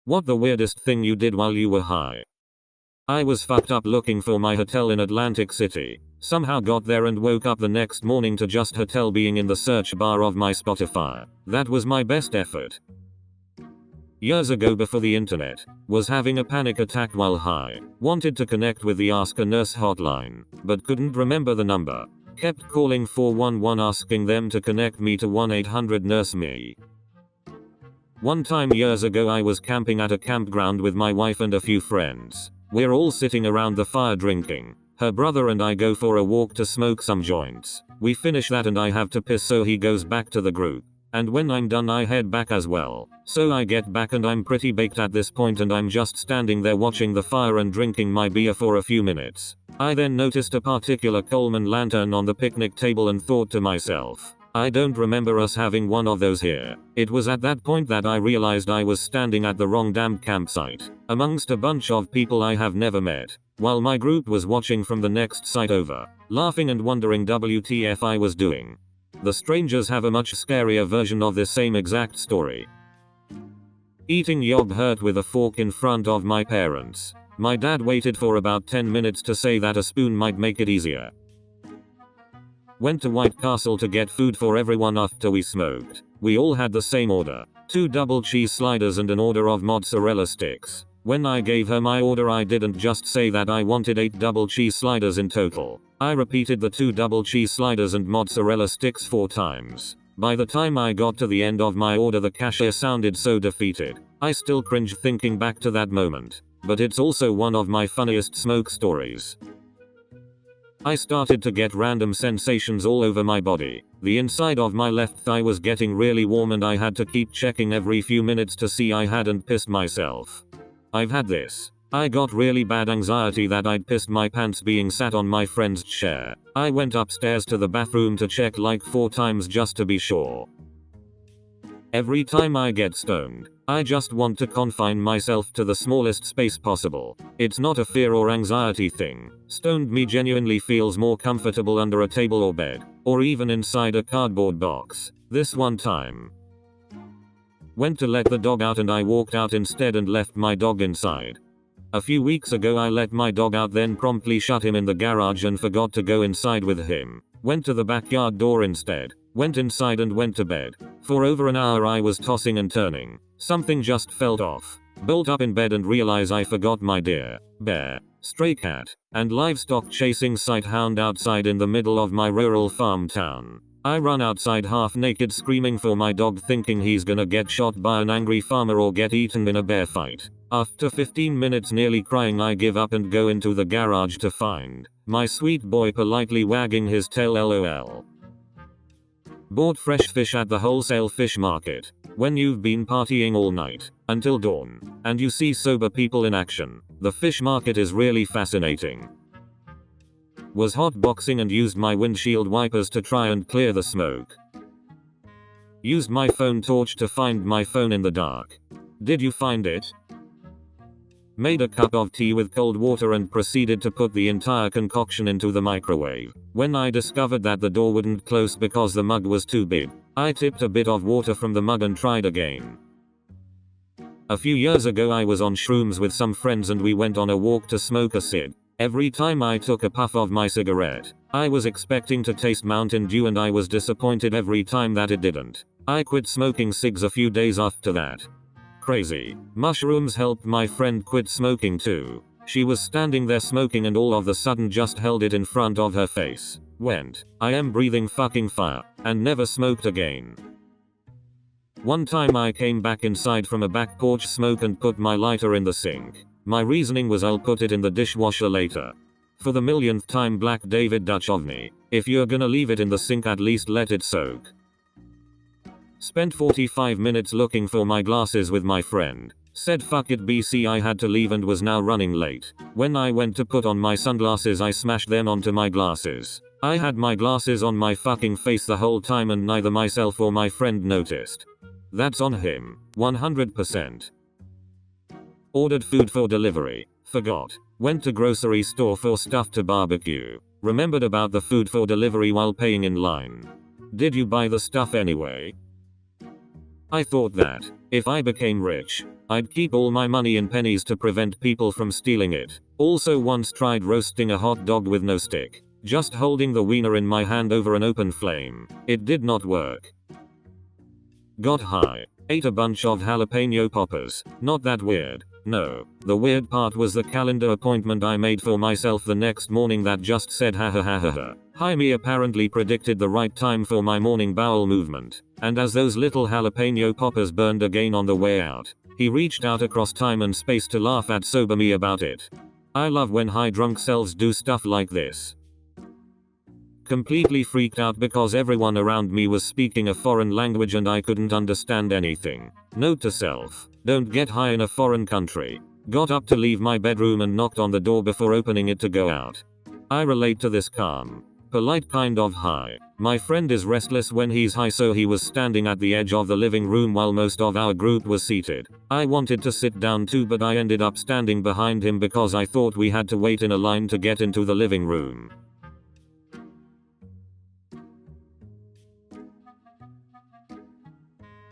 What the weirdest thing you did while you were high? I was fucked up looking for my hotel in Atlantic City. Somehow got there and woke up the next morning to just hotel being in the search bar of my Spotify. That was my best effort. Years ago before the internet, was having a panic attack while high. Wanted to connect with the Ask a Nurse hotline, but couldn't remember the number. Kept calling 411 asking them to connect me to 1-800-NURSE-ME. One time years ago I was camping at a campground with my wife and a few friends. We're all sitting around the fire drinking. Her brother and I go for a walk to smoke some joints. We finish that and I have to piss, so he goes back to the group. And when I'm done I head back as well. So I get back and I'm pretty baked at this point and I'm just standing there watching the fire and drinking my beer for a few minutes. I then noticed a particular Coleman lantern on the picnic table and thought to myself, I don't remember us having one of those here. It was at that point that I realized I was standing at the wrong damn campsite, amongst a bunch of people I have never met, while my group was watching from the next site over, laughing and wondering WTF I was doing. The strangers have a much scarier version of this same exact story. Eating yogurt with a fork in front of my parents. My dad waited for about 10 minutes to say that a spoon might make it easier. Went to White Castle to get food for everyone after we smoked. We all had the same order. 2 double cheese sliders and an order of mozzarella sticks. When I gave her my order I didn't just say that I wanted 8 double cheese sliders in total. I repeated the 2 double cheese sliders and mozzarella sticks 4 times. By the time I got to the end of my order the cashier sounded so defeated. I still cringe thinking back to that moment. But it's also one of my funniest smoke stories. I started to get random sensations all over my body. The inside of my left thigh was getting really warm and I had to keep checking every few minutes to see I hadn't pissed myself. I've had this. I got really bad anxiety that I'd pissed my pants being sat on my friend's chair. I went upstairs to the bathroom to check like 4 times just to be sure. Every time I get stoned, I just want to confine myself to the smallest space possible. It's not a fear or anxiety thing. Stoned me genuinely feels more comfortable under a table or bed, or even inside a cardboard box. This one time, went to let the dog out and I walked out instead and left my dog inside. A few weeks ago I let my dog out then promptly shut him in the garage and forgot to go inside with him. Went to the backyard door instead. Went inside and went to bed. For over an hour I was tossing and turning. Something just felt off. Bolt up in bed and realize I forgot my deer, bear, stray cat, and livestock chasing sight hound outside in the middle of my rural farm town. I run outside half naked screaming for my dog thinking he's gonna get shot by an angry farmer or get eaten in a bear fight. After 15 minutes nearly crying I give up and go into the garage to find my sweet boy politely wagging his tail lol. Bought fresh fish at the wholesale fish market. When you've been partying all night, until dawn, and you see sober people in action, the fish market is really fascinating. Was hotboxing and used my windshield wipers to try and clear the smoke. Used my phone torch to find my phone in the dark. Did you find it? Made a cup of tea with cold water and proceeded to put the entire concoction into the microwave. When I discovered that the door wouldn't close because the mug was too big, I tipped a bit of water from the mug and tried again. A few years ago I was on shrooms with some friends and we went on a walk to smoke a cig. Every time I took a puff of my cigarette, I was expecting to taste Mountain Dew and I was disappointed every time that it didn't. I quit smoking cigs a few days after that. Crazy. Mushrooms helped my friend quit smoking too. She was standing there smoking and all of a sudden just held it in front of her face. Went, I am breathing fucking fire, and never smoked again. One time I came back inside from a back porch smoke and put my lighter in the sink. My reasoning was I'll put it in the dishwasher later. For the millionth time Black David Dutch of me. If you're gonna leave it in the sink at least let it soak. Spent 45 minutes looking for my glasses with my friend. Said fuck it BC I had to leave and was now running late. When I went to put on my sunglasses I smashed them onto my glasses. I had my glasses on my fucking face the whole time and neither myself or my friend noticed. That's on him. 100%. Ordered food for delivery. Forgot. Went to grocery store for stuff to barbecue. Remembered about the food for delivery while paying in line. Did you buy the stuff anyway? I thought that, if I became rich, I'd keep all my money in pennies to prevent people from stealing it. Also once tried roasting a hot dog with no stick, just holding the wiener in my hand over an open flame. It did not work. Got high. Ate a bunch of jalapeno poppers. Not that weird. No. The weird part was the calendar appointment I made for myself the next morning that just said ha ha ha ha ha. Jaime apparently predicted the right time for my morning bowel movement, and as those little jalapeno poppers burned again on the way out, he reached out across time and space to laugh at sober me about it. I love when high drunk selves do stuff like this. Completely freaked out because everyone around me was speaking a foreign language and I couldn't understand anything. Note to self, don't get high in a foreign country. Got up to leave my bedroom and knocked on the door before opening it to go out. I relate to this calm, polite kind of high. My friend is restless when he's high, so he was standing at the edge of the living room while most of our group was seated. I wanted to sit down too, but I ended up standing behind him because I thought we had to wait in a line to get into the living room.